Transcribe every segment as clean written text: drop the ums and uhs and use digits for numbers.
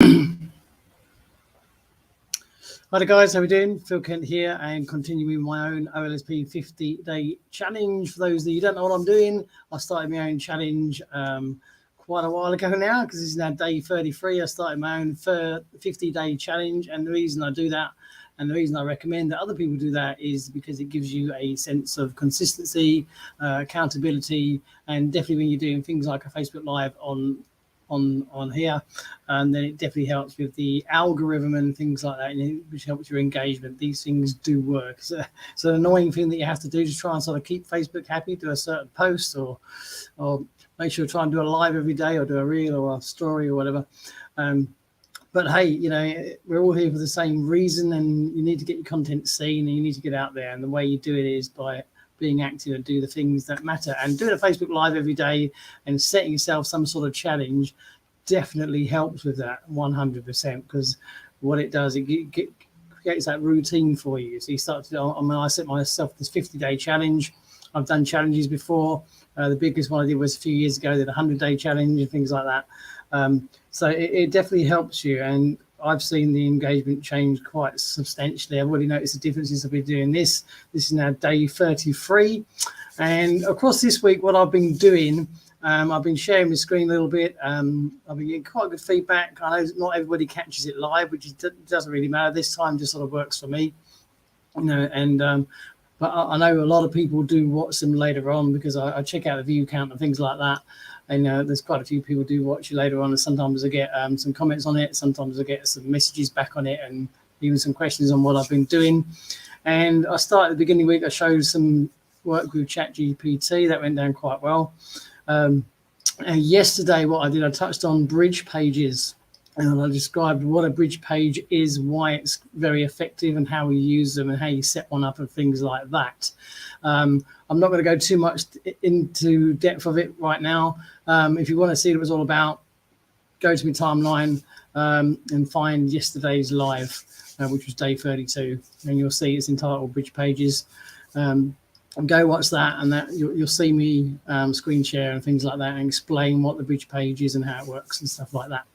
Hi guys, how we doing? Phil Kent here and continuing my own OLSP 50-day challenge. For those of you who don't know what I'm doing, I started my own challenge quite a while ago now, because this is now day 33. I started my own 50-day challenge, and the reason I do that and the reason I recommend that other people do that is because it gives you a sense of consistency, accountability, and definitely when you're doing things like a Facebook Live on here, and then it definitely helps with the algorithm and things like that, which helps your engagement. These things do work. So it's an annoying thing that you have to do to try and sort of keep Facebook happy, do a certain post, or make sure to try and do a live every day, or do a reel or a story or whatever. But hey, you know, we're all here for the same reason, and you need to get your content seen, and you need to get out there, and the way you do it is by being active and do the things that matter. And doing a Facebook Live every day and setting yourself some sort of challenge definitely helps with that 100%, because what it does, it creates that routine for you. So you start to, I set myself this 50-day challenge. I've done challenges before. The biggest one I did was a few years ago, did a 100-day challenge and things like that. So it definitely helps you. And I've seen the engagement change quite substantially. I've already noticed the difference since I've been doing this. This is now day 33. And across this week, what I've been doing, I've been sharing my screen a little bit. I've been getting quite good feedback. I know not everybody catches it live, which doesn't really matter. This time just sort of works for me, you know. And but I know a lot of people do watch them later on, because I check out the view count and things like that. And there's quite a few people do watch you later on, and sometimes I get some comments on it, sometimes I get some messages back on it, and even some questions on what I've been doing. And I started at the beginning of the week, I showed some work with ChatGPT. That went down quite well. And yesterday, what I did, I touched on bridge pages, and I described what a bridge page is, why it's very effective, and how we use them, and how you set one up, and things like that. I'm not going to go too much into depth of it right now. If you want to see what it was all about, go to my timeline and find yesterday's live, which was day 32, and you'll see it's entitled Bridge Pages. And go watch that, and that you'll see me screen share and things like that, and explain what the bridge page is and how it works and stuff like that.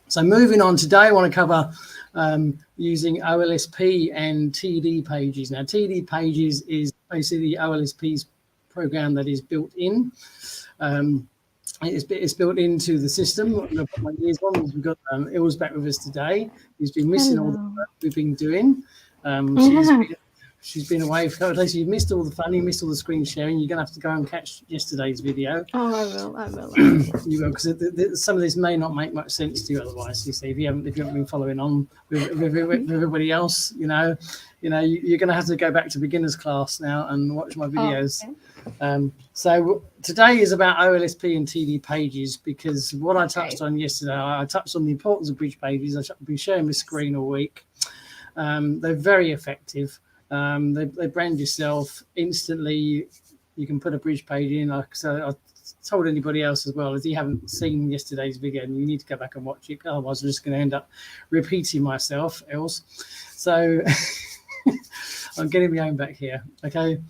So moving on, today I want to cover using OLSP and TD pages. Now, TD pages is basically OLSP's program that is built in. It's built into the system. I'm going to put my ears on. We've got Il's back with us today. He's been missing all the work we've been doing. She's been away for a couple of days. So you missed all the fun, you missed all the screen sharing. You're going to have to go and catch yesterday's video. Oh, I will. You will, because some of this may not make much sense to you otherwise. You see, if you haven't been following on with everybody else, you know, you're going to have to go back to beginners class now and watch my videos. Oh, okay. So today is about OLSP and TD pages, because what I touched on yesterday, I touched on the importance of bridge pages. I've been sharing my screen all week. They're very effective. They brand yourself instantly. You can put a bridge page in. Like, so I told anybody else as well, if you haven't seen yesterday's video, and you need to go back and watch it, otherwise I'm just going to end up repeating myself else. So I'm getting my own back here. Okay.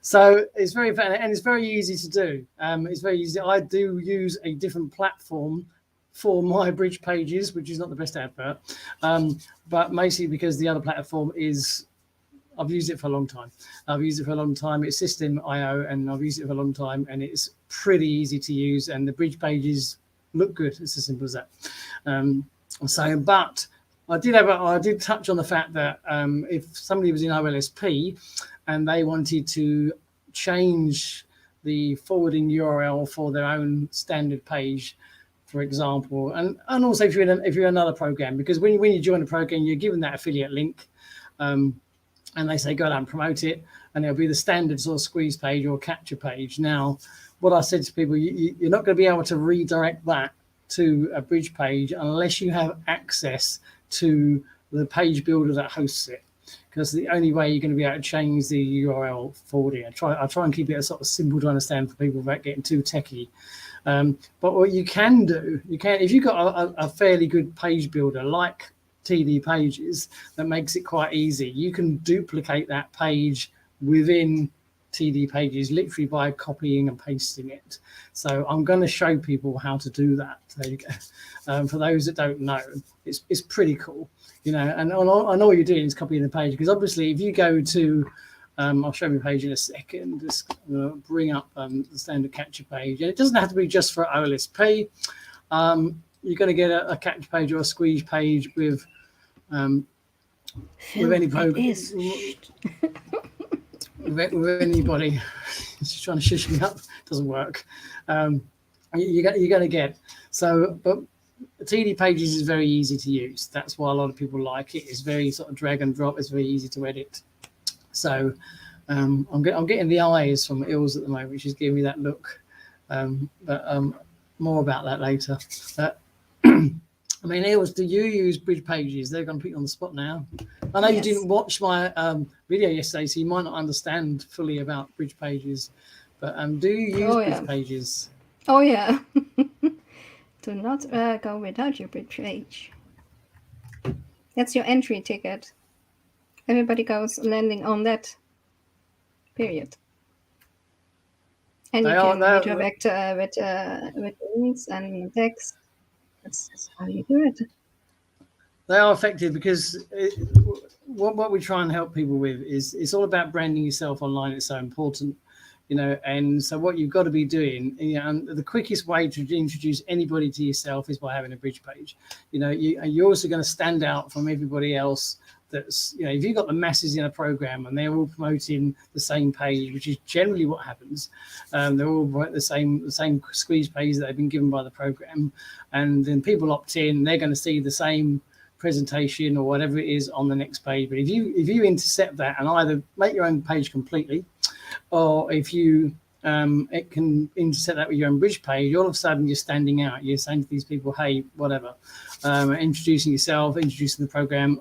So it's very fun, and it's very easy to do. It's very easy. I do use a different platform for my bridge pages, which is not the best advert, but mostly because the other platform is, I've used it for a long time. It's System.io, and I've used it for a long time, and it's pretty easy to use, and the bridge pages look good. It's as simple as that. But I did touch on the fact that if somebody was in OLSP and they wanted to change the forwarding URL for their own standard page, for example, and also if you're another program, because when you join a program, you're given that affiliate link. And they say, go down and promote it, and it'll be the standard sort of squeeze page or capture page. Now, what I said to people, you're not going to be able to redirect that to a bridge page unless you have access to the page builder that hosts it, because the only way you're going to be able to change the URL forwarding. I try and keep it as sort of simple to understand for people without getting too techie. But what you can do, if you've got a fairly good page builder like TD pages, that makes it quite easy. You can duplicate that page within TD pages literally by copying and pasting it. So I'm going to show people how to do that. There you go. For those that don't know, it's pretty cool, you know. And I know what you're doing is copying the page, because obviously if you go to I'll show you a page in a second. Just bring up the standard capture page, and it doesn't have to be just for OLSP. You're going to get a capture page or a squeeze page with any program. With anybody. She's trying to shush me up. Doesn't work. You're going to get so, but TD pages is very easy to use. That's why a lot of people like it. It's very sort of drag and drop. It's very easy to edit. So I'm getting the eyes from Ilse at the moment, which is giving me that look. But more about that later. I mean, Ilse, do you use bridge pages? They're going to put you on the spot now. I know you didn't watch my video yesterday, so you might not understand fully about bridge pages. But do you use bridge pages? Oh, yeah. Do not go without your bridge page. That's your entry ticket. Everybody goes landing on that. Period. And you can redirect with links and text. That's how you do it. They are effective because what we try and help people with is it's all about branding yourself online. It's so important, you know. And so what you've got to be doing, you know, and the quickest way to introduce anybody to yourself is by having a bridge page. You know, you're also going to stand out from everybody else. That's, you know, if you've got the masses in a program and they're all promoting the same page, which is generally what happens, they're all the same squeeze page that they've been given by the program, and then people opt in, they're going to see the same presentation or whatever it is on the next page. But if you intercept that and either make your own page completely, or if you it can intercept that with your own bridge page, all of a sudden you're standing out. You're saying to these people, hey, whatever, introducing yourself, introducing the program.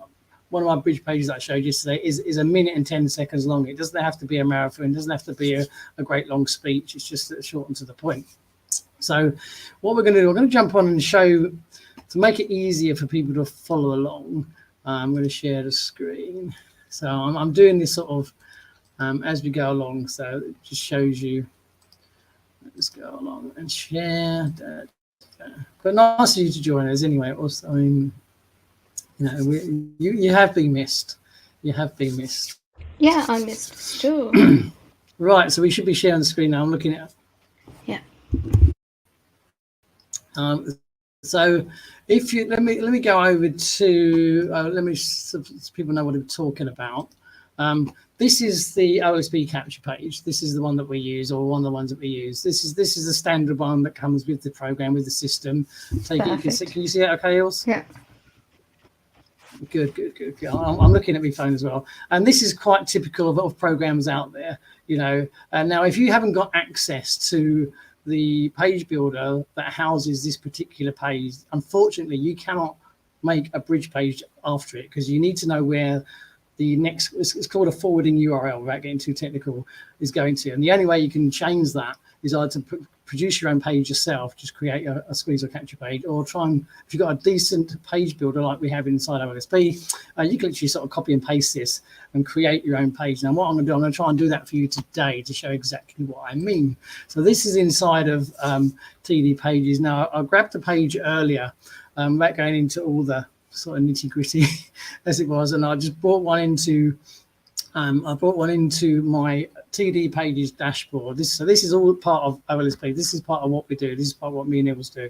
One of my bridge pages that I showed yesterday is 1 minute and 10 seconds long. It doesn't have to be a marathon. It doesn't have to be a great long speech. It's just short and to the point. So what we're going to do, we're going to jump on and show, to make it easier for people to follow along. I'm going to share the screen. So I'm doing this sort of as we go along. So it just shows you. Let's go along and share. But nice of you to join us anyway. Also, I mean, you know, you have been missed. You have been missed. Yeah, I missed too. Right, so we should be sharing the screen now. I'm looking at. Yeah. So if you let me go over to so people know what I'm talking about. This is the OLSP capture page. This is the one that we use, or one of the ones that we use. This is the standard one that comes with the program, with the system. Take it. Can you see it? Okay, Ilse? Yeah. Good. I'm looking at my phone as well, and this is quite typical of programs out there, you know. And now, if you haven't got access to the page builder that houses this particular page, unfortunately, you cannot make a bridge page after it, because you need to know where the next, it's called a forwarding URL, without getting too technical, is going to. And the only way you can change that is either to produce your own page yourself, just create a squeeze or capture page, or try and, if you've got a decent page builder like we have inside OLSP, you can literally sort of copy and paste this and create your own page. Now, what I'm going to do, I'm going to try and do that for you today to show exactly what I mean. So this is inside of TD pages. Now, I grabbed the page earlier, without going into all the sort of nitty gritty as it was, and I just brought one into my TD pages dashboard. So this is all part of OLSP. This is part of what we do. This is part of what me and Ilse do.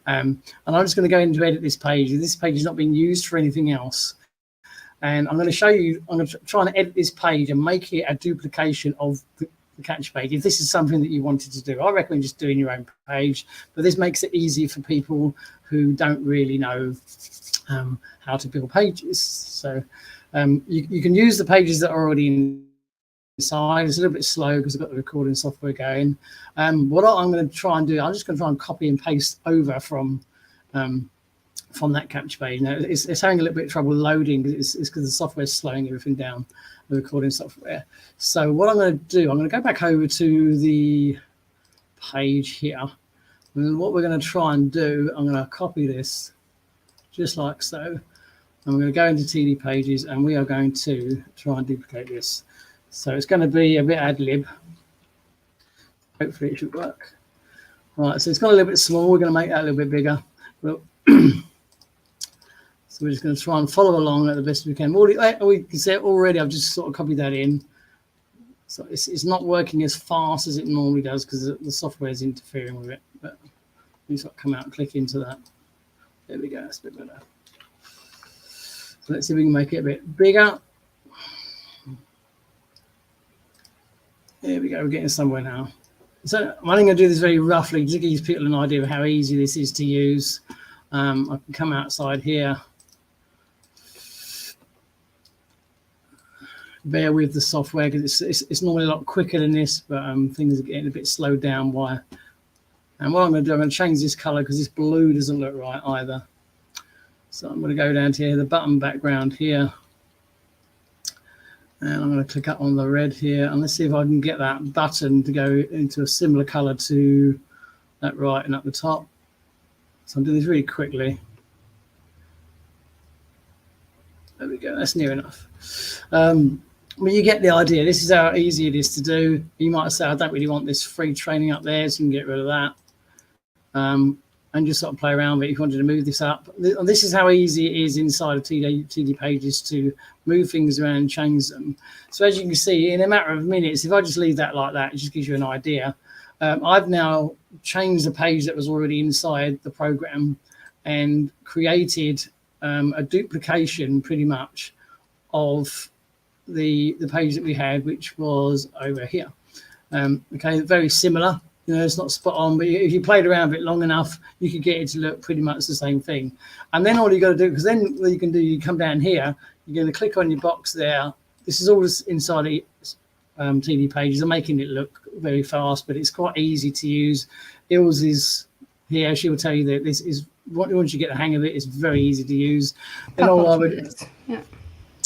And I'm just going to go in to edit this page. This page is not being used for anything else. And I'm going to show you, I'm going to try and edit this page and make it a duplication of the capture page. If this is something that you wanted to do, I recommend just doing your own page, but this makes it easy for people who don't really know how to build pages. So you can use the pages that are already inside. It's a little bit slow because I've got the recording software going. What I'm going to try and do, I'm just going to try and copy and paste over from that capture page. Now it's having a little bit of trouble loading because it's because the software is slowing everything down, the recording software. So what I'm going to do, I'm going to go back over to the page here. And what we're going to try and do, I'm going to copy this just like so. I'm going to go into TD pages and we are going to try and duplicate this. So it's going to be a bit ad lib. Hopefully it should work. Right, so it's got a little bit small. We're going to make that a little bit bigger. Well, so we're just going to try and follow along at the best we can. We can see it already. I've just sort of copied that in. So it's not working as fast as it normally does because the software is interfering with it. But we just got to come out and click into that. There we go. That's a bit better. So let's see if we can make it a bit bigger. There we go. We're getting somewhere now. So I'm only going to do this very roughly to give people an idea of how easy this is to use. I can come outside here. Bear with the software because it's normally a lot quicker than this, but things are getting a bit slowed down. Why? And what I'm going to do, I'm going to change this color because this blue doesn't look right either. So I'm going to go down to here, the button background here. And I'm going to click up on the red here. And let's see if I can get that button to go into a similar color to that right and up the top. So I'm doing this really quickly. There we go. That's near enough. Well, you get the idea. This is how easy it is to do. You might say, I don't really want this free training up there, so you can get rid of that. And just sort of play around with it if you wanted to move this up. This is how easy it is inside of TD Pages to move things around and change them. So as you can see, in a matter of minutes, if I just leave that like that, it just gives you an idea. I've now changed the page that was already inside the program and created a duplication pretty much of the page that we had, which was over here. Okay, very similar. You know, it's not spot on, but if you played around with it long enough, you could get it to look pretty much the same thing. And then all you got to do, because then what you can do, you come down here, you're going to click on your box there. This is all inside the TD Pages. I'm making it look very fast, but it's quite easy to use. Ilse is here. She will tell you that this is, once you get the hang of it, it's very easy to use. Then all I would,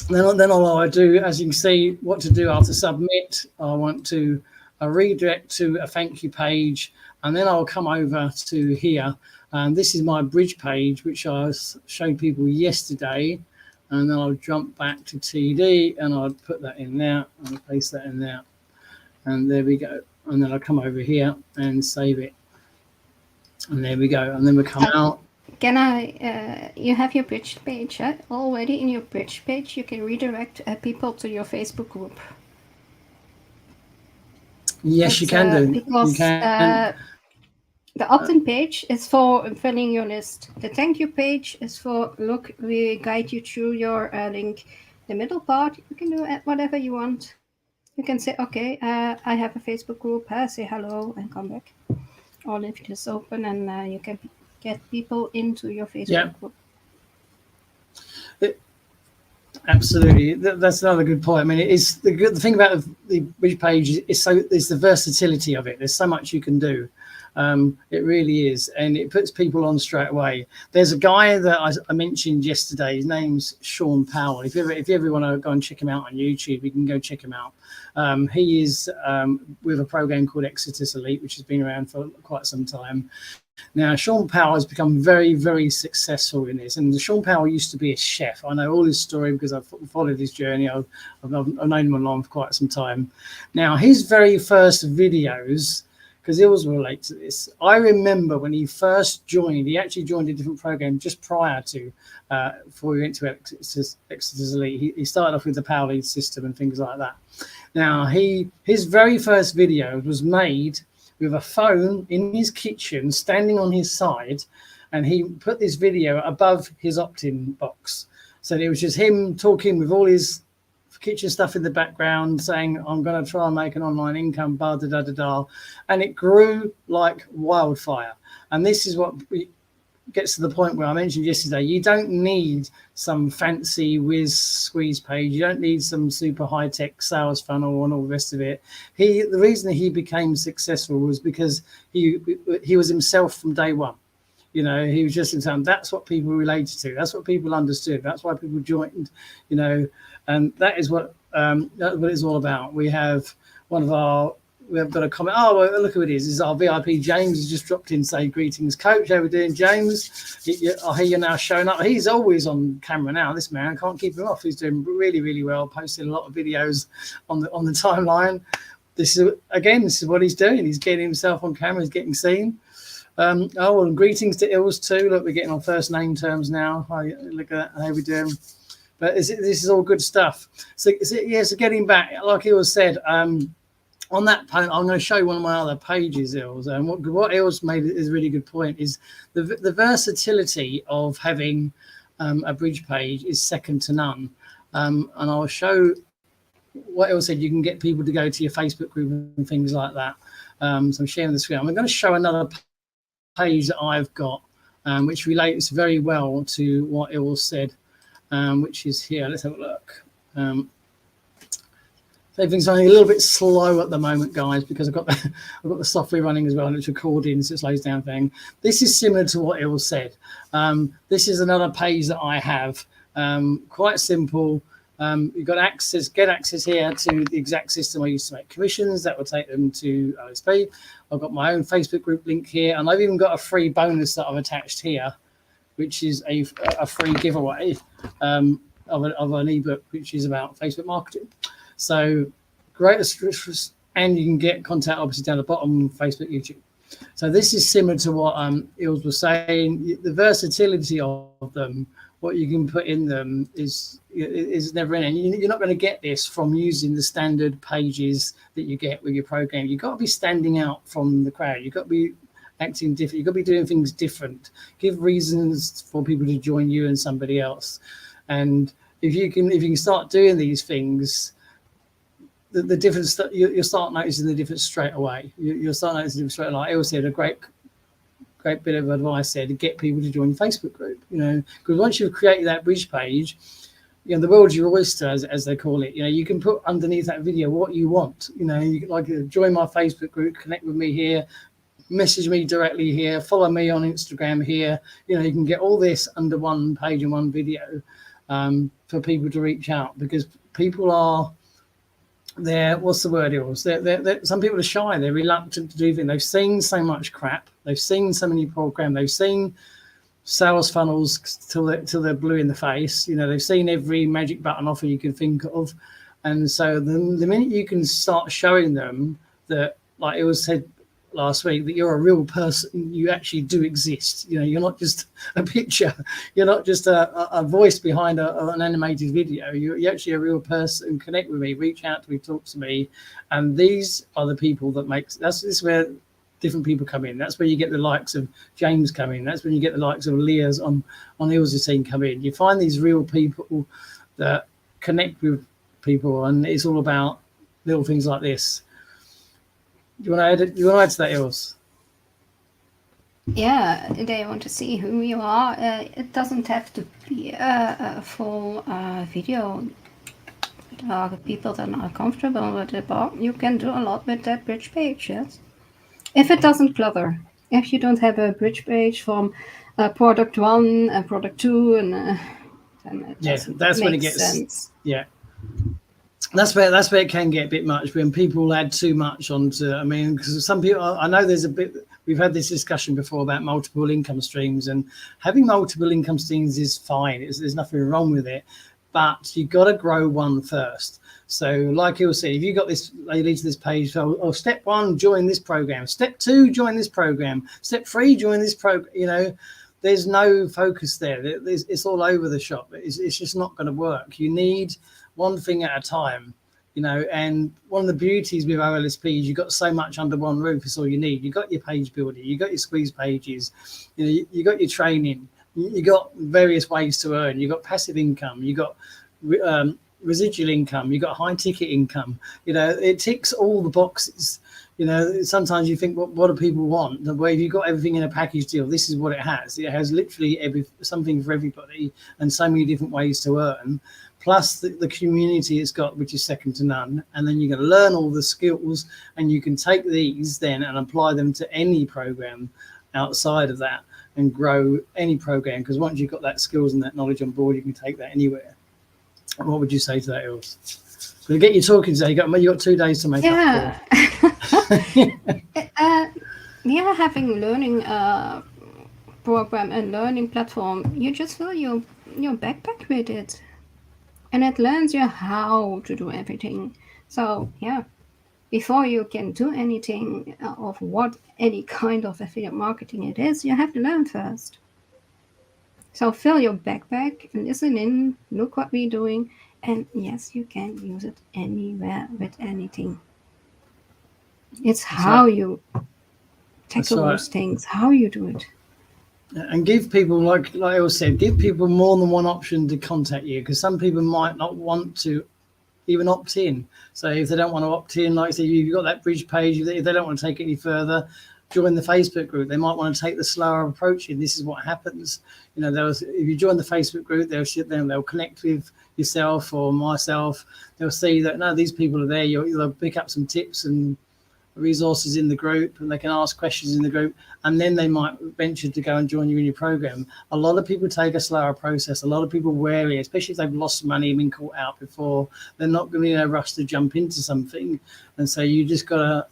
then all I do, as you can see, what to do after submit, I want to redirect to a thank you page, and then I'll come over to here. This is my bridge page, which I showed people yesterday, and then I'll jump back to TD and I'll put that in there and paste that in there, and there we go. And then I'll come over here and save it, and there we go. And then we come out. Can I, you have your bridge page already. In your bridge page, you can redirect people to your Facebook group. Yes, you can do. Because the opt-in page is for filling your list. The thank you page is for, look, we guide you through your link. The middle part, you can do whatever you want. You can say, okay, I have a Facebook group, say hello and come back. Or leave this open and you can get people into your Facebook group. Absolutely, that's another good point. I mean, it is the thing about the bridge page is the versatility of it. There's so much you can do. It really is, and it puts people on straight away. There's a guy that I mentioned yesterday. His name's Sean Powell. If you ever want to go and check him out on YouTube, you can go check him out. He is with a program called Exodus Elite, which has been around for quite some time. Now, Sean Powell has become very, very successful in this. And Sean Powell used to be a chef. I know all his story because I've followed his journey. I've known him along for quite some time. Now, his very first videos, because it was related to this, I remember when he first joined, he actually joined a different program just prior to, before we went to Exodus Elite. He started off with the Power Lead system and things like that. Now, his very first video was made with a phone in his kitchen, standing on his side, and he put this video above his opt-in box. So it was just him talking with all his kitchen stuff in the background, saying, I'm going to try and make an online income, da da da da da. And it grew like wildfire. And this is what gets to the point where I mentioned yesterday, you don't need some fancy whiz squeeze page. You don't need some super high-tech sales funnel and all the rest of it. The reason he became successful was because he was himself from day one. You know, he was just himself. That's what people related to. That's what people understood. That's why people joined, you know, and that is what it's all about. We have one of our we have got a comment. Oh, well, look who it is. This is our VIP James. He's just dropped in, say greetings, coach. How we doing, James? I hear you're now showing up. He's always on camera now. This man, I can't keep him off. He's doing really, really well, posting a lot of videos on the timeline. This is what he's doing. He's getting himself on camera. He's getting seen. And greetings to Ills too. Look, we're getting on first name terms now. Look at that. How we doing? But this is all good stuff. So getting back, like Ills said, on that point, I'm going to show you one of my other pages, Ills. And what Ills made is a really good point is the versatility of having a bridge page is second to none. And I'll show what Ills said. You can get people to go to your Facebook group and things like that. So I'm sharing the screen. I'm going to show another page that I've got, which relates very well to what Ills said. Which is here. Let's have a look. Everything's running a little bit slow at the moment, guys, because I've got the software running as well, and it's recording, so it slows down thing. This is similar to what Ills said. This is another page that I have. Quite simple. You've got get access here to the exact system I used to make commissions. That will take them to OLSP. I've got my own Facebook group link here, and I've even got a free bonus that I've attached here, which is a free giveaway of an ebook, which is about Facebook marketing. So great, and you can get contact obviously down the bottom, Facebook, YouTube. So this is similar to what Ills was saying. The versatility of them, what you can put in them is never ending. You're not going to get this from using the standard pages that you get with your program. You've got to be standing out from the crowd. You've got to be acting different. You've got to be doing things different. Give reasons for people to join you and somebody else. And if you can start doing these things, the difference, you'll start noticing the difference straight away. You'll start noticing the difference straight away. Like I always said, a great bit of advice there to get people to join the Facebook group. Because once you've created that bridge page, the world's your oyster, as they call it. You can put underneath that video what you want. You can join my Facebook group, connect with me here, message me directly here, follow me on Instagram here. You can get all this under one page and one video for people to reach out, because people are there. What's the word? Some people are shy. They're reluctant to do things. They've seen so much crap. They've seen so many programs. They've seen sales funnels till they're blue in the face. They've seen every magic button offer you can think of. And so the minute you can start showing them that, like it was said last week, that you're a real person, you actually do exist. You're not just a picture, you're not just a voice behind an animated video. You're actually a real person. Connect with me, reach out to me, talk to me. And these are the people that this is where different people come in. That's where you get the likes of James come in. That's when you get the likes of Leah's on Ills' team come in. You find these real people that connect with people, and it's all about little things like this. Do you want to add to that, Ills? Yeah, they want to see who you are. It doesn't have to be a full video. There are people that are comfortable with it, but you can do a lot with that bridge page, yes? If it doesn't clutter. If you don't have a bridge page from product 1 and product 2, and then that's when it gets sense. Yeah. That's where it can get a bit much when people add too much onto. I mean, because some people, I know there's a bit. We've had this discussion before about multiple income streams, and having multiple income streams is fine. There's nothing wrong with it, but you got to grow one first. So, like you'll see, if you got this, they lead to this page. So, step 1, join this program. Step 2, join this program. Step 3, join this program. There's no focus there. It's all over the shop. It's just not going to work. You need one thing at a time, and one of the beauties with OLSP is you've got so much under one roof. It's all you need. You got your page builder, you got your squeeze pages, you got your training, you got various ways to earn, you got passive income, you got residual income, you got high ticket income. It ticks all the boxes. Sometimes you think, what do people want? Well, if you've got everything in a package deal, this is what it has. It has literally something for everybody and so many different ways to earn. Plus the community it's got, which is second to none. And then you're going to learn all the skills, and you can take these then and apply them to any program outside of that and grow any program. Because once you've got that skills and that knowledge on board, you can take that anywhere. What would you say to that, Ills? So get you talking today. You got 2 days to make up for. Yeah, having learning program and learning platform, you just fill your backpack with it, and it learns you how to do everything. So yeah, before you can do anything of what any kind of affiliate marketing it is, you have to learn first. So fill your backpack, listen in, look what we're doing, and yes, you can use it anywhere with anything. It's how you tackle right. those things, how you do it. And give people, like I always said, give people more than one option to contact you, because some people might not want to even opt in. So if they don't want to opt in, like I said, you've got that bridge page. If they don't want to take it any further, join the Facebook group. They might want to take the slower approach. And this is what happens. You know, if you join the Facebook group, they'll connect with yourself or myself. They'll see that, no, these people are there. They'll pick up some tips and resources in the group, and they can ask questions in the group, and then they might venture to go and join you in your program. A lot of people take a slower process. A lot of people wary, especially if they've lost money and been caught out before. They're not going to be in a rush to jump into something, and so you just got to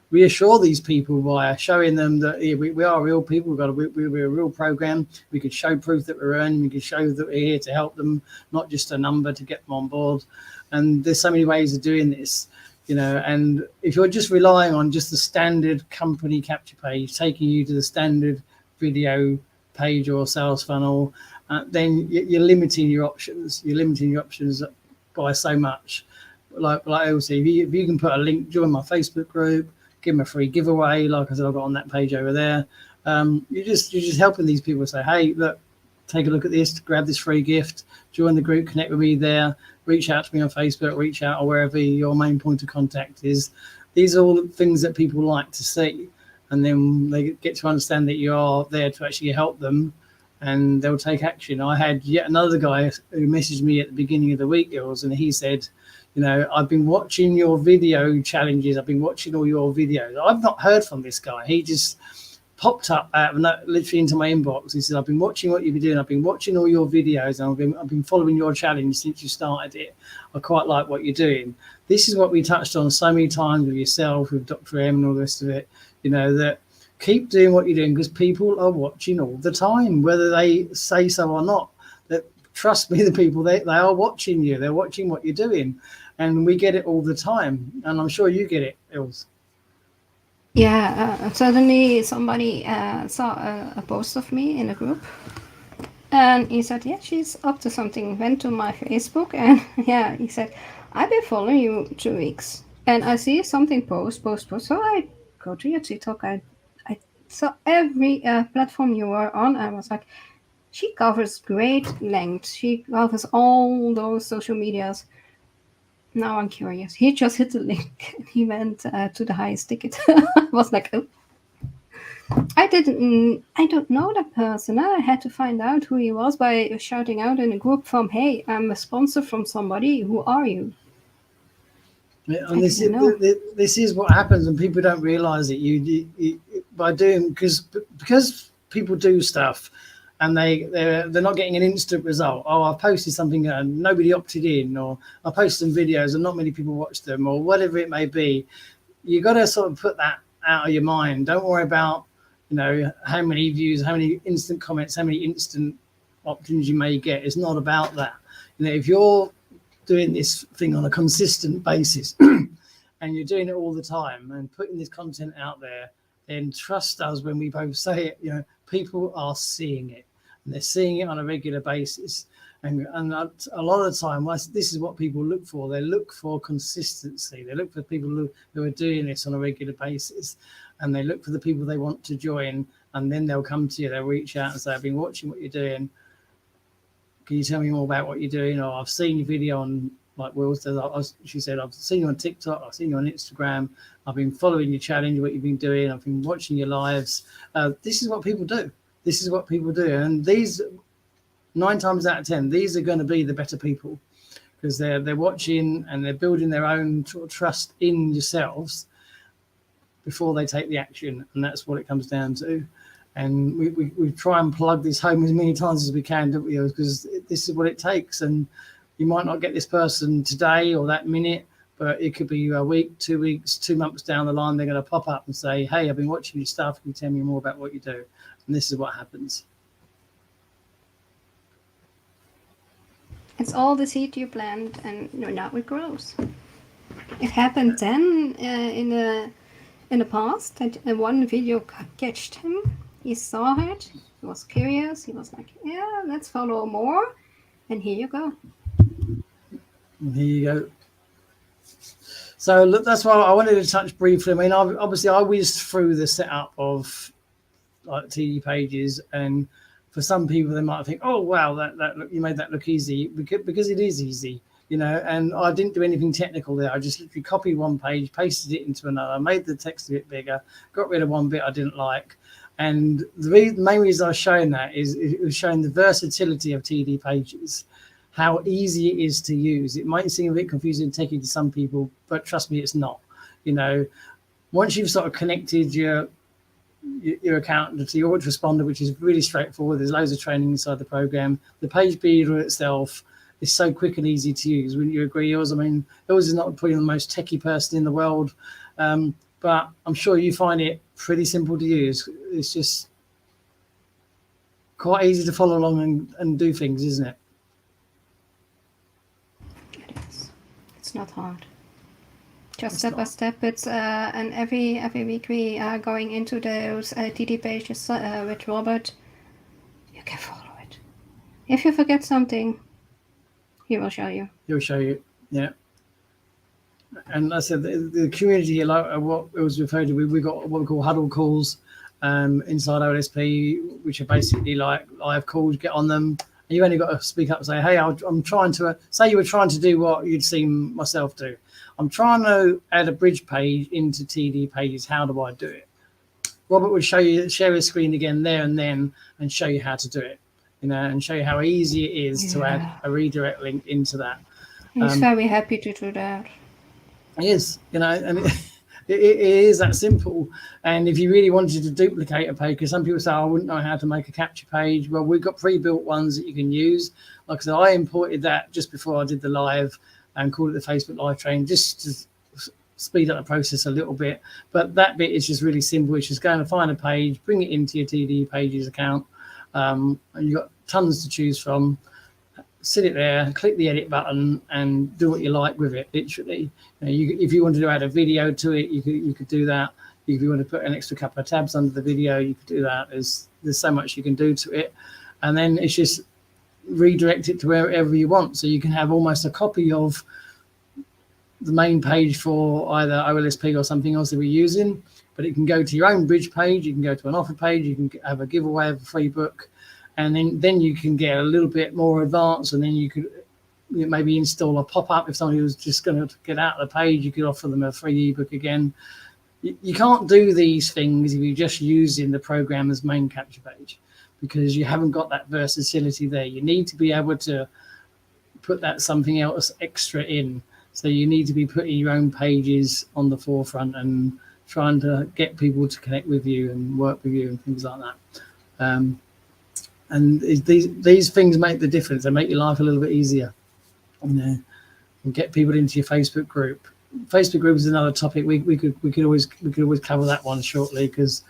reassure these people by showing them that we are real people. We're a real program. We could show proof that we're earning. We could show that we're here to help them, not just a number to get them on board. And there's so many ways of doing this. You know, and if you're just relying on just the standard company capture page taking you to the standard video page or sales funnel, then you're limiting your options. You're limiting your options by so much. Like I always say, if you can put a link, join my Facebook group, give them a free giveaway, like I said, I've got on that page over there. You're just helping these people say, hey, look, take a look at this, grab this free gift, join the group, connect with me there, reach out to me on Facebook, reach out or wherever your main point of contact is. These are all things that people like to see. And then they get to understand that you are there to actually help them, and they'll take action. I had yet another guy who messaged me at the beginning of the week, and he said, you know, I've been watching your video challenges. I've been watching all your videos. I've not heard from this guy. He just popped up literally into my inbox. He said, I've been watching what you've been doing. I've been watching all your videos, and I've been following your challenge since you started it. I quite like what you're doing. This is what we touched on so many times with yourself, with Dr. M and all the rest of it, you know, that keep doing what you're doing because people are watching all the time, whether they say so or not. That trust me, the people, they are watching you. They're watching what you're doing, and we get it all the time. And I'm sure you get it, Els. Yeah, suddenly somebody saw a post of me in a group, and he said, yeah, she's up to something. Went to my Facebook, and yeah, he said, I've been following you 2 weeks, and I see something post. So I go to your TikTok. I saw every platform you were on. I was like, she covers great length. She covers all those social medias. Now I'm curious. He just hit the link. He went to the highest ticket. I was like, oh. I don't know that person. I had to find out who he was by shouting out in a group from, hey, I'm a sponsor from somebody. Who are you? Yeah, and this is what happens when people don't realize it. You by doing because people do stuff and they're not getting an instant result. Oh, I posted something and nobody opted in, or I posted some videos and not many people watched them, or whatever it may be. You got to sort of put that out of your mind. Don't worry about, you know, how many views, how many instant comments, how many instant options you may get. It's not about that. You know, if you're doing this thing on a consistent basis and you're doing it all the time and putting this content out there, then trust us when we both say it, you know, people are seeing it and they're seeing it on a regular basis. And a lot of the time, this is what people look for. They look for consistency. They look for people who are doing this on a regular basis, and they look for the people they want to join, and then they'll come to you. They'll reach out and say, I've been watching what you're doing. Can you tell me more about what you're doing? Or I've seen your video on, like Will said, she said, I've seen you on TikTok, I've seen you on Instagram, I've been following your challenge, what you've been doing, I've been watching your lives. This is what people do. This is what people do. And these, 9 times out of 10, these are going to be the better people, because they're watching and they're building their own trust in yourselves before they take the action. And that's what it comes down to. And we try and plug this home as many times as we can, don't we? Because this is what it takes. And You might not get this person today or that minute, but it could be a week, 2 weeks, 2 months down the line. They're going to pop up and say, hey, I've been watching your stuff. Can you tell me more about what you do? And this is what happens. It's all the seed you plant, and now it grows. It happened then in the past that one video catched him. He saw it. He was curious. He was like, "Yeah, let's follow more." And here you go. And here you go. So look, that's why I wanted to touch briefly. I mean, obviously, I whizzed through the setup of like TD pages, and for some people, they might think, "Oh, wow, that look, you made that look easy," because it is easy, you know. And I didn't do anything technical there. I just literally copied one page, pasted it into another, made the text a bit bigger, got rid of one bit I didn't like. And the main reason I was showing that is it was showing the versatility of TD pages, how easy it is to use. It might seem a bit confusing and techy to some people, but trust me, it's not. You know, once you've sort of connected your account to your autoresponder, which is really straightforward, there's loads of training inside the program. The page builder itself is so quick and easy to use. Wouldn't you agree, yours? I mean, yours is not probably the most techie person in the world, but I'm sure you find it pretty simple to use. It's just quite easy to follow along and do things, isn't it? It is. It's not hard. Just step by step. It's and every week we are going into those TD pages with Robert. You can follow it. If you forget something, he will show you. He'll show you, yeah. And I said the community, like what it was referred to, we got what we call huddle calls inside OLSP, which are basically like live calls. Get on them, and you only got to speak up and say, "Hey, I'm trying to." Say you were trying to do what you'd seen myself do. I'm trying to add a bridge page into TD pages. How do I do it? Robert would share his screen again there and then and show you how to do it, you know, and show you how easy it is to add a redirect link into that. He's very happy to do that. It is, you know, and it is that simple. And if you really wanted to duplicate a page, because some people say, I wouldn't know how to make a capture page. Well, we've got pre-built ones that you can use. Like I said, I imported that just before I did the live and called it the Facebook live train, just to speed up the process a little bit. But that bit is just really simple. It's just going to find a page, bring it into your TD pages account, and you've got tons to choose from. Sit it there, click the edit button, and do what you like with it. Literally, if you wanted to add a video to it, you could do that. If you want to put an extra couple of tabs under the video, you could do that. There's so much you can do to it, and then it's just redirect it to wherever you want. So you can have almost a copy of the main page for either OLSP or something else that we're using, but it can go to your own bridge page. You can go to an offer page. You can have a giveaway of a free book. And then you can get a little bit more advanced, and then you could maybe install a pop-up. If somebody was just going to get out of the page, you could offer them a free ebook again. You can't do these things if you're just using the program as main capture page, because you haven't got that versatility there. You need to be able to put that something else extra in. So you need to be putting your own pages on the forefront and trying to get people to connect with you and work with you and things like that. And these things make the difference. They make your life a little bit easier, you know, and get people into your Facebook group. Facebook group is another topic. We could always cover that one shortly, because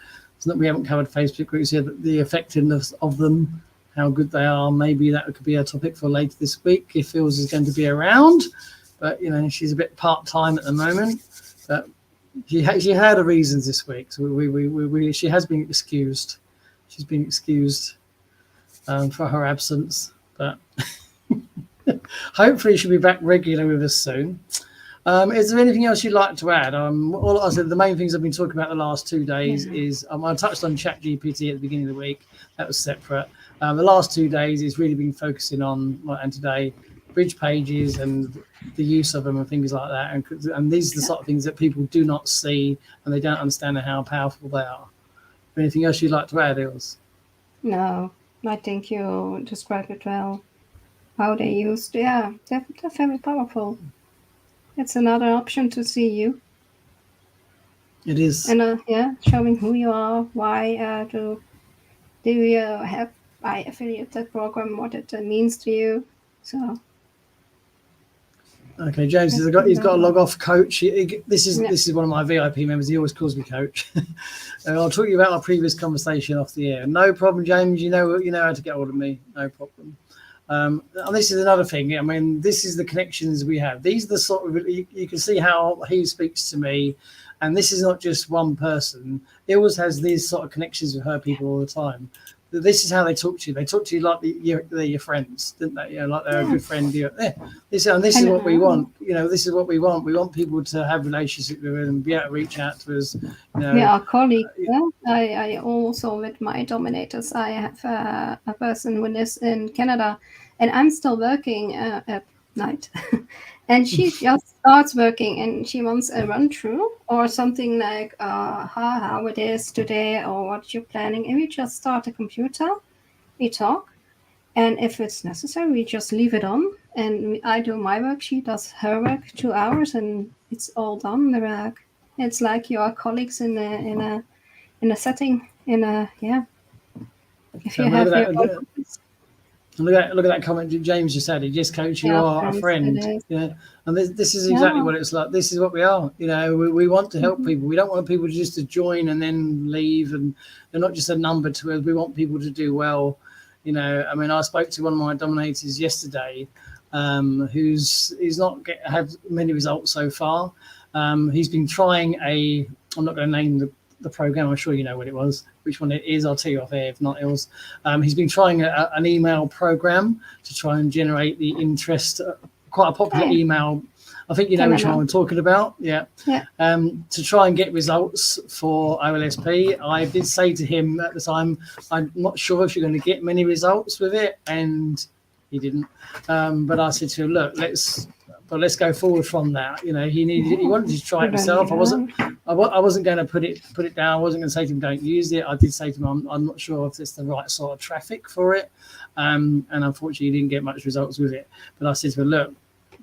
we haven't covered Facebook groups yet. The effectiveness of them, how good they are. Maybe that could be a topic for later this week if Phil's is going to be around. But you know, she's a bit part-time at the moment. But she had her reasons this week, so she has been excused. She's been excused for her absence, but hopefully she'll be back regular with us soon. Is there anything else you'd like to add? All I said, the main things I've been talking about the last 2 days is I touched on ChatGPT at the beginning of the week. That was separate. The last 2 days it's really been focusing on, and today, bridge pages and the use of them and things like that. And these are the sort of things that people do not see, and they don't understand how powerful they are. Anything else you'd like to add, Els? No, I think you described it well. How they used, they're very powerful. It's another option to see you. It is. And showing who you are, why do you have I affiliate that program, what it means to you. So Okay, James, he's got a log off, coach. This is one of my VIP members. He always calls me coach. I'll talk to you about our previous conversation off the air. No problem, James. You know how to get hold of me. No problem. And this is another thing. I mean, this is the connections we have. These are the sort of, you can see how he speaks to me, and this is not just one person. He always has these sort of connections with her people all the time. This is how they talk to you. They talk to you like they're your friends, didn't they? Like they're a good friend. This is what we want. This is what we want. We want people to have relationships with us and be able to reach out to us. Yeah, our colleagues. I also, with my dominators, I have a person who lives in Canada, and I'm still working at night. And she just starts working, and she wants a run through or something like how it is today or what you're planning. And we just start a computer, we talk, and if it's necessary, we just leave it on. And I do my work, she does her work, 2 hours, and it's all done. The work. It's like you are colleagues in a setting. If you have your Look at that comment James just said. He just coach, you are a friend. Yeah, and this is exactly what it's like. This is what we are. We want to help people. We don't want people just to join and then leave, and they're not just a number to us. We want people to do well. I mean, I spoke to one of my dominators yesterday, he's not had many results so far. He's been trying I'm not going to name the program. I'm sure you know what it was. Which one it is, I'll tell you off air. If not, else. He's been trying an email program to try and generate the interest. Quite a popular email. I think you know which one I'm talking about. Yeah. To try and get results for OLSP. I did say to him at the time, I'm not sure if you're going to get many results with it, and he didn't. But I said to him, look, let's go forward from that. He wanted to try it himself. I wasn't going to put it down. I wasn't going to say to him, don't use it. I did say to him, I'm not sure if it's the right sort of traffic for it. And unfortunately, he didn't get much results with it. But I said to him, look,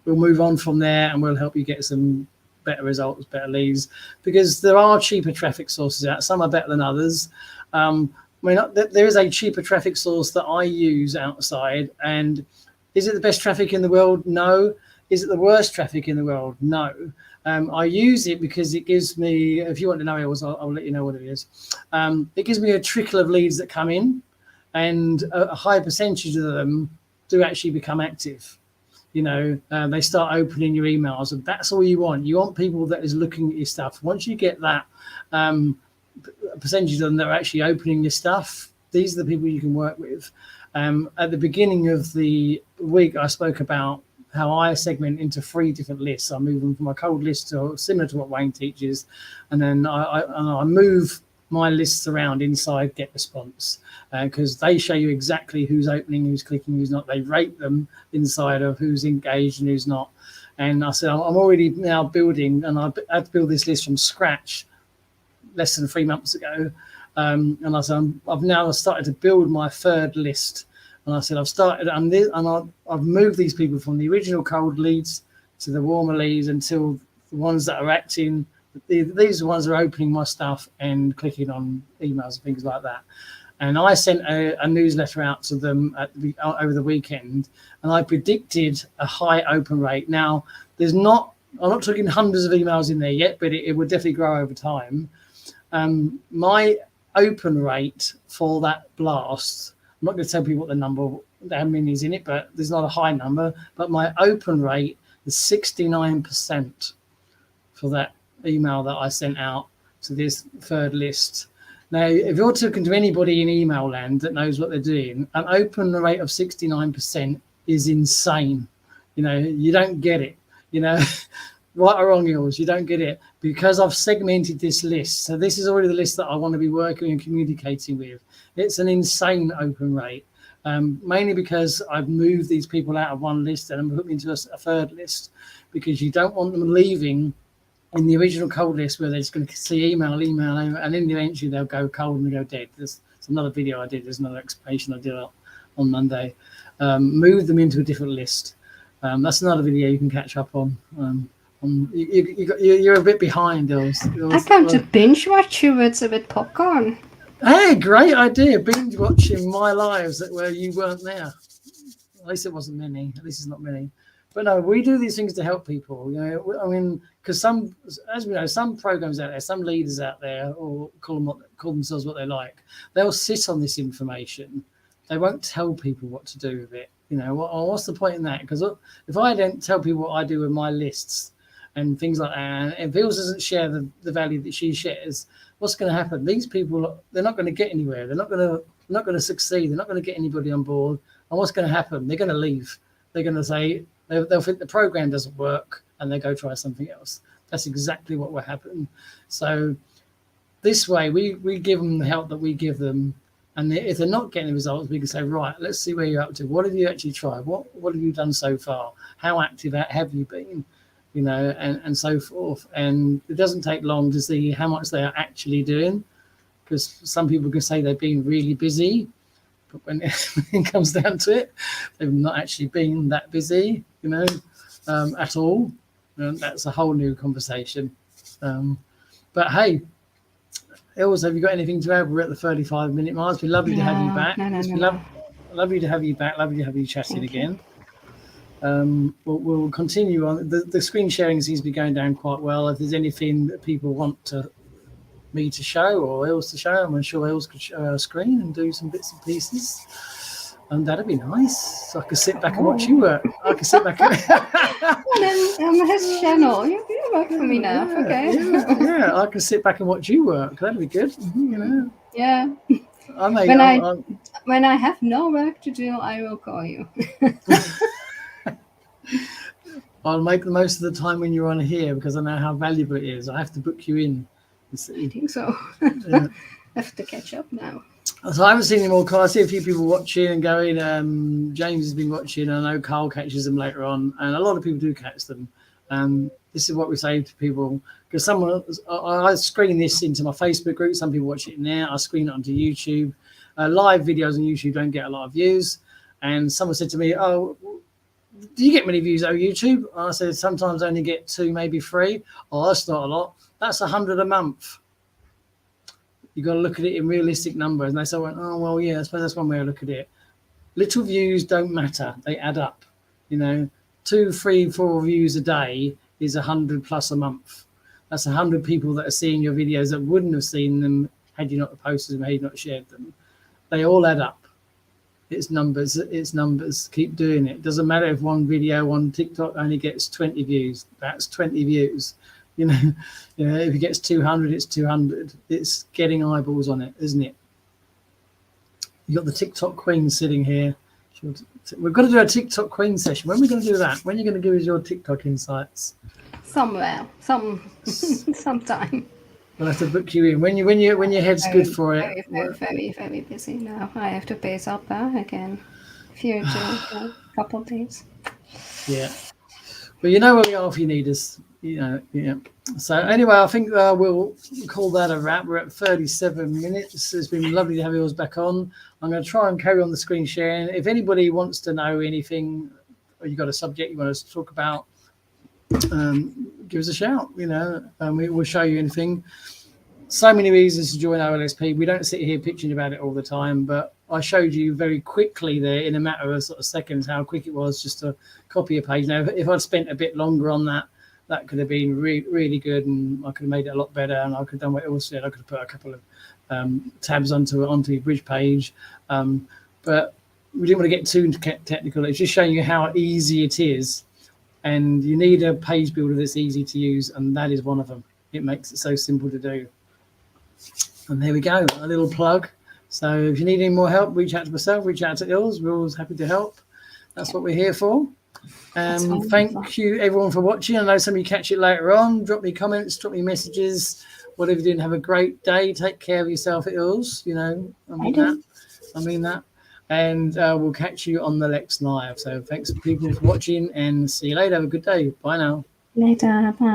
we'll move on from there and we'll help you get some better results, better leads, because there are cheaper traffic sources out. Some are better than others. There is a cheaper traffic source that I use outside. And is it the best traffic in the world? No. Is it the worst traffic in the world? No. I use it because it gives me, if you want to know it, I'll let you know what it is. It gives me a trickle of leads that come in, and a high percentage of them do actually become active. They start opening your emails, and that's all you want. You want people that is looking at your stuff. Once you get that percentage of them that are actually opening your stuff, these are the people you can work with. At the beginning of the week, I spoke about how I segment into 3 different lists. I move them from a cold list to similar to what Wayne teaches, and then I move my lists around inside Get Response, because they show you exactly who's opening, who's clicking, who's not. They rate them inside of who's engaged and who's not. And I said, I'm already now building, and I had to build this list from scratch less than 3 months ago. And I said, I've now started to build my 3rd list. And I said, I've started, and I've moved these people from the original cold leads to the warmer leads until the ones that are acting. These are the ones that are opening my stuff and clicking on emails and things like that. And I sent a newsletter out to them over the weekend, and I predicted a high open rate. Now, I'm not talking hundreds of emails in there yet, but it will definitely grow over time. My open rate for that blast, I'm not going to tell people what the number, how many is in it, but there's not a high number. But my open rate is 69% for that email that I sent out to this 3rd list. Now, if you're talking to anybody in email land that knows what they're doing, an open rate of 69% is insane. You don't get it. Right or wrong, yours, you don't get it, because I've segmented this list. So this is already the list that I want to be working and communicating with. It's an insane open rate, mainly because I've moved these people out of one list and I'm putting into a 3rd list, because you don't want them leaving in the original cold list where they're just going to see email, and then eventually they'll go cold and they'll go dead. There's another video I did. There's another explanation I did on Monday. Move them into a different list. That's another video you can catch up on. You're a bit behind, Els. I come to binge watch you with popcorn. Hey, great idea. Binge watching my lives where you weren't there. At least it wasn't many. At least it's not many. But no, we do these things to help people. You know, I mean, because some, as we know, some programs out there, some leaders out there, or call themselves what they like, they'll sit on this information. They won't tell people what to do with it. You know, what's the point in that? Because if I don't tell people what I do with my lists and things like that, and if Hills doesn't share the value that she shares, what's going to happen? These people, they're not going to get anywhere. They're not going to succeed. They're not going to get anybody on board. And what's going to happen? They're going to leave. They're going to say, they'll think the program doesn't work and they go try something else. That's exactly what will happen. So this way, we give them the help that we give them. And if they're not getting the results, we can say, right, let's see where you're up to. What have you actually tried? What have you done so far? How active have you been? You know, and so forth. And it doesn't take long to see how much they are actually doing, because some people can say they've been really busy, but when it comes down to it, they've not actually been that busy, you know, at all. And that's a whole new conversation. But hey, Els, have you got anything to add? We're at the 35-minute mark. It's been lovely to have you back. Lovely to have you back. Lovely to have you chatting again. We'll continue on. The screen sharing seems to be going down quite well. If there's anything that people want me to show or Els to show, I'm sure Els could show a screen and do some bits and pieces. And that'd be nice. So I could sit back and watch you work. I could sit back and... I'm his channel. You work for me now. Okay. Yeah, I could sit back and watch you work. That'd be good. You know. Yeah. When I have no work to do, I will call you. I'll make the most of the time when you're on here, because I know how valuable it is. I have to book you in. I think so. Yeah. I have to catch up now. So I haven't seen any more calls. I see a few people watching and going. James has been watching. I know Carl catches them later on, and a lot of people do catch them. This is what we say to people, because I screen this into my Facebook group. Some people watch it in there. I screen it onto YouTube. Live videos on YouTube don't get a lot of views. And someone said to me, "Oh, do you get many views on YouTube?" And I said, "Sometimes I only get 2, maybe 3. Oh, that's not a lot. That's 100 a month." You got to look at it in realistic numbers. And they say, "Oh, well, yeah, I suppose that's one way to look at it." Little views don't matter. They add up. You know, 2, 3, 4 views a day is 100 plus a month. That's 100 people that are seeing your videos that wouldn't have seen them had you not posted them, had you not shared them. They all add up. It's numbers. It's numbers. Keep doing it. Doesn't matter if one video on TikTok only gets 20 views. That's 20 views. You know, if it gets 200, it's 200. It's getting eyeballs on it, isn't it? You got the TikTok queen sitting here. We've got to do a TikTok queen session. When are we going to do that? When are you going to give us your TikTok insights? Sometime. We'll have to book you in when your head's good for it. Very busy now. I have to pace up again. A couple of days. Yeah. Well, you know where we are if you need us. Yeah. So anyway, I think we'll call that a wrap. We're at 37 minutes. It's been lovely to have yours back on. I'm going to try and carry on the screen sharing. If anybody wants to know anything, or you've got a subject you want us to talk about, give us a shout. We'll show you anything. So many reasons to join OLSP. We don't sit here pitching about it all the time, but I showed you very quickly there in a matter of sort of seconds how quick it was just to copy a page. Now, if I'd spent a bit longer on that could have been really good, and I could have made it a lot better, and I could have done what it said. I could have put a couple of tabs onto your bridge page, but we didn't want to get too technical. It's just showing you how easy it is, and you need a page builder that's easy to use, and that is one of them. It makes it so simple to do. And there we go, a little plug. So if you need any more help, reach out to myself, reach out to Ilse. We're always happy to help. That's what we're here for. Thank you everyone for watching. I know some of you catch it later on. Drop me comments, drop me messages, whatever you're doing. Have a great day. Take care of yourself, Ilse. I mean that. And we'll catch you on the next live. So thanks people for watching, and see you later. Have a good day. Bye now. Later. Bye.